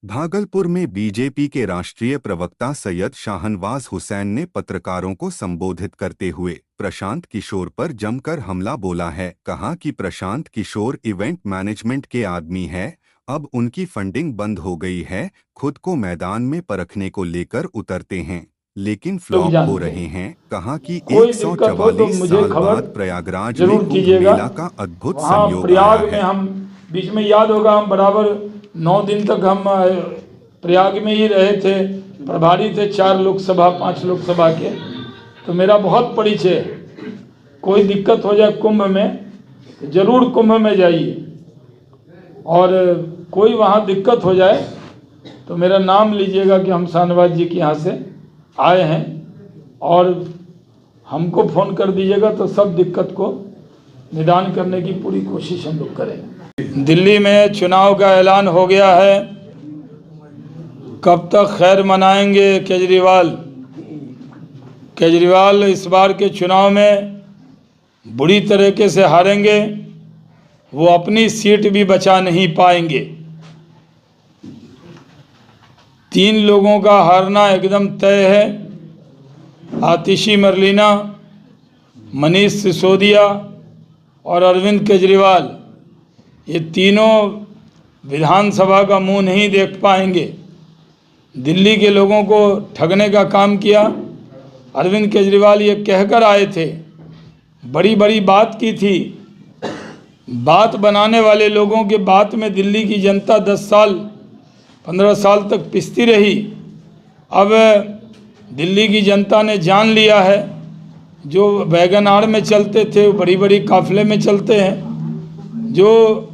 भागलपुर में बीजेपी के राष्ट्रीय प्रवक्ता सैयद शाहनवाज हुसैन ने पत्रकारों को संबोधित करते हुए प्रशांत किशोर पर जमकर हमला बोला है। कहा कि प्रशांत किशोर इवेंट मैनेजमेंट के आदमी है, अब उनकी फंडिंग बंद हो गई है, खुद को मैदान में परखने को लेकर उतरते हैं लेकिन लोग फ्लॉप हो जानते रहे हैं। हैं। कहा कि कोई दिक्कत हो तो 144 मुझे साल खबर बाद प्रयागराज में जरूर कुंभ कीजिएगा। मेला का अद्भुत वहाँ संयोग आया प्रयाग में है। हम बीच में याद होगा, हम बराबर 9 दिन तक हम प्रयाग में ही रहे थे, प्रभारी थे 4 लोकसभा 5 लोकसभा के। तो मेरा बहुत परिचय है। कोई दिक्कत हो जाए कुंभ में, जरूर कुंभ में जाइए, और कोई वहाँ दिक्कत हो जाए तो मेरा नाम लीजिएगा कि हम शाहनवाज जी के यहाँ से आए हैं, और हमको फ़ोन कर दीजिएगा तो सब दिक्कत को निदान करने की पूरी कोशिश हम लोग करेंगे। दिल्ली में चुनाव का ऐलान हो गया है, कब तक खैर मनाएंगे केजरीवाल। केजरीवाल इस बार के चुनाव में बुरी तरीके से हारेंगे, वो अपनी सीट भी बचा नहीं पाएंगे। 3 लोगों का हारना एकदम तय है, आतिशी मरलीना, मनीष सिसोदिया और अरविंद केजरीवाल। ये तीनों विधानसभा का मुंह नहीं देख पाएंगे। दिल्ली के लोगों को ठगने का काम किया। अरविंद केजरीवाल ये कहकर आए थे, बड़ी बड़ी बात की थी, बात बनाने वाले लोगों के बात में दिल्ली की जनता 10 साल 15 साल तक पिसती रही। अब दिल्ली की जनता ने जान लिया है, जो वैगन आर में चलते थे वो बड़ी बड़ी काफिले में चलते हैं, जो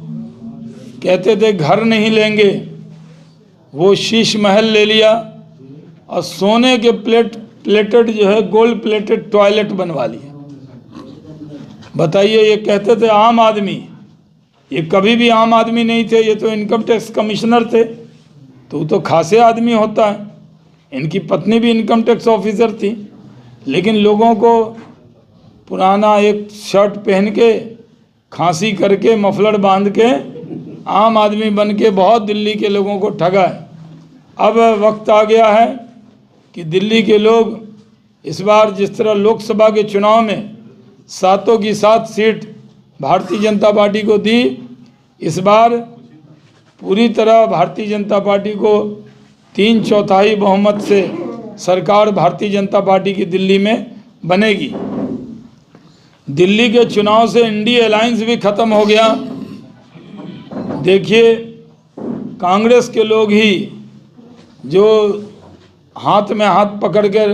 कहते थे घर नहीं लेंगे वो शीश महल ले लिया, और सोने के प्लेटेड जो है गोल्ड प्लेटेड टॉयलेट बनवा लिया। बताइए, ये कहते थे आम आदमी, ये कभी भी आम आदमी नहीं थे, ये तो इनकम टैक्स कमिश्नर थे, तो खासे आदमी होता है। इनकी पत्नी भी इनकम टैक्स ऑफिसर थी, लेकिन लोगों को पुराना एक शर्ट पहन के, खांसी करके, मफलर बांध के आम आदमी बन के बहुत दिल्ली के लोगों को ठगा है। अब वक्त आ गया है कि दिल्ली के लोग इस बार जिस तरह लोकसभा के चुनाव में 7 की 7 सीट भारतीय जनता पार्टी को दी, इस बार पूरी तरह भारतीय जनता पार्टी को 3/4 बहुमत से सरकार भारतीय जनता पार्टी की दिल्ली में बनेगी। दिल्ली के चुनाव से इंडिया अलायंस भी खत्म हो गया। देखिए, कांग्रेस के लोग ही जो हाथ में हाथ पकड़कर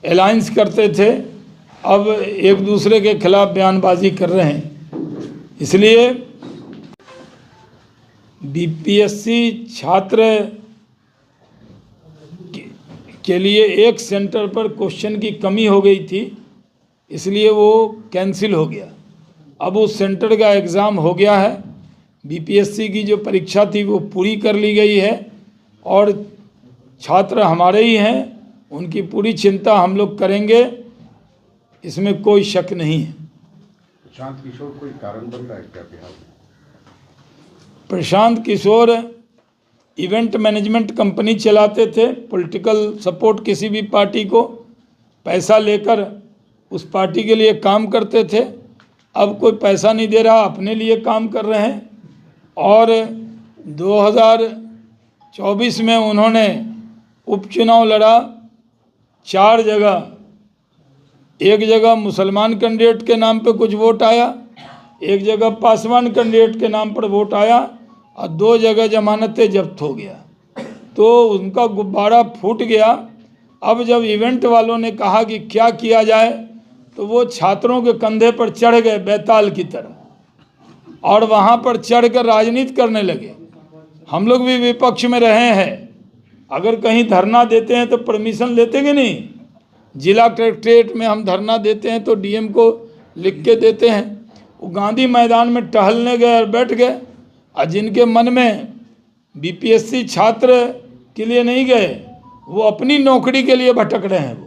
अलायंस करते थे, अब एक दूसरे के खिलाफ बयानबाजी कर रहे हैं। इसलिए बीपीएससी छात्र के लिए एक सेंटर पर क्वेश्चन की कमी हो गई थी, इसलिए वो कैंसिल हो गया। अब उस सेंटर का एग्ज़ाम हो गया है। बीपीएससी की जो परीक्षा थी वो पूरी कर ली गई है, और छात्र हमारे ही हैं, उनकी पूरी चिंता हम लोग करेंगे, इसमें कोई शक नहीं है। प्रशांत किशोर कोई कारण बन रहा है क्या बिहार में? Prashant Kishor event management company चलाते थे, पॉलिटिकल सपोर्ट किसी भी पार्टी को पैसा लेकर उस पार्टी के लिए काम करते थे। अब कोई पैसा नहीं दे रहा, अपने लिए काम कर रहे हैं। और 2024 में उन्होंने उपचुनाव लड़ा 4 जगह। एक जगह मुसलमान कैंडिडेट के नाम पे कुछ वोट आया, एक जगह पासवान कैंडिडेट के नाम पर वोट आया, और 2 जगह जमानतें जब्त हो गया। तो उनका गुब्बारा फूट गया। अब जब इवेंट वालों ने कहा कि क्या किया जाए, तो वो छात्रों के कंधे पर चढ़ गए बैताल की तरह, और वहाँ पर चढ़कर राजनीति करने लगे। हम लोग भी विपक्ष में रहे हैं, अगर कहीं धरना देते हैं तो परमिशन लेते कि नहीं? जिला कलेक्ट्रेट में हम धरना देते हैं तो डीएम को लिख के देते हैं। वो गांधी मैदान में टहलने गए और बैठ गए, और जिनके मन में बीपीएससी छात्र के लिए नहीं गए, वो अपनी नौकरी के लिए भटक रहे हैं, वो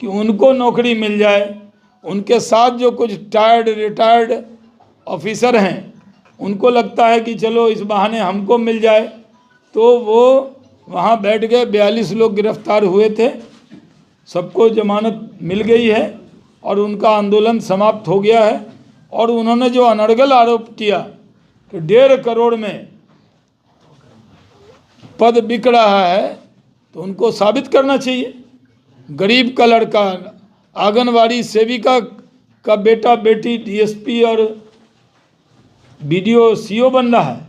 कि उनको नौकरी मिल जाए। उनके साथ जो कुछ रिटायर्ड ऑफिसर हैं, उनको लगता है कि चलो इस बहाने हमको मिल जाए, तो वो वहाँ बैठ गए। 42 लोग गिरफ्तार हुए थे, सबको जमानत मिल गई है और उनका आंदोलन समाप्त हो गया है। और उन्होंने जो अनर्गल आरोप किया कि 1.5 करोड़ में पद बिक रहा है, तो उनको साबित करना चाहिए। गरीब का लड़का, आंगनवाड़ी सेविका का बेटा बेटी डीएसपी और बीडीओ सीओ बन रहा है,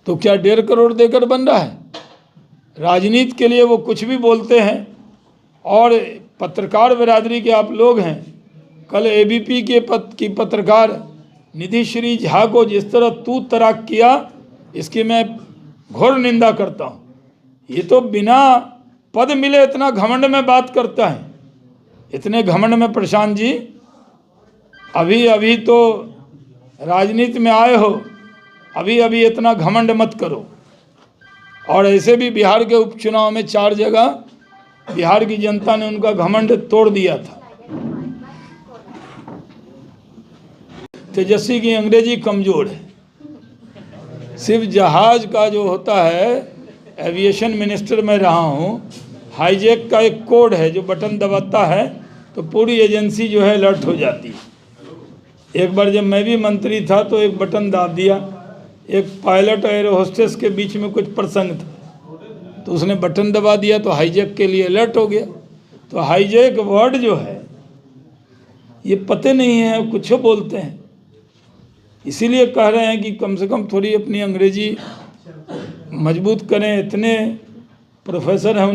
तो क्या 1.5 करोड़ देकर बन रहा है? राजनीति के लिए वो कुछ भी बोलते हैं। और पत्रकार बिरादरी के आप लोग हैं, कल एबीपी की पत्रकार निधि श्री झा को जिस तरह तू तराक किया, इसकी मैं घोर निंदा करता हूँ। ये तो बिना पद मिले इतना घमंड में बात करता है। इतने घमंड में प्रशांत जी अभी अभी तो राजनीति में आए हो, अभी अभी इतना घमंड मत करो। और ऐसे भी बिहार के उपचुनाव में 4 जगह बिहार की जनता ने उनका घमंड तोड़ दिया था। तेजस्वी की अंग्रेजी कमज़ोर है। सिर्फ जहाज़ का जो होता है, एविएशन मिनिस्टर में रहा हूँ, हाईजैक का एक कोड है, जो बटन दबाता है तो पूरी एजेंसी जो है अलर्ट हो जाती है। एक बार जब मैं भी मंत्री था तो एक बटन दाब दिया, एक पायलट और एयर होस्टेस के बीच में कुछ प्रसंग था, तो उसने बटन दबा दिया तो हाईजैक के लिए अलर्ट हो गया। तो हाईजैक वर्ड जो है ये पते नहीं है, कुछ बोलते हैं। इसीलिए कह रहे हैं कि कम से कम थोड़ी अपनी अंग्रेजी मजबूत करें। इतने प्रोफेसर हैं उनके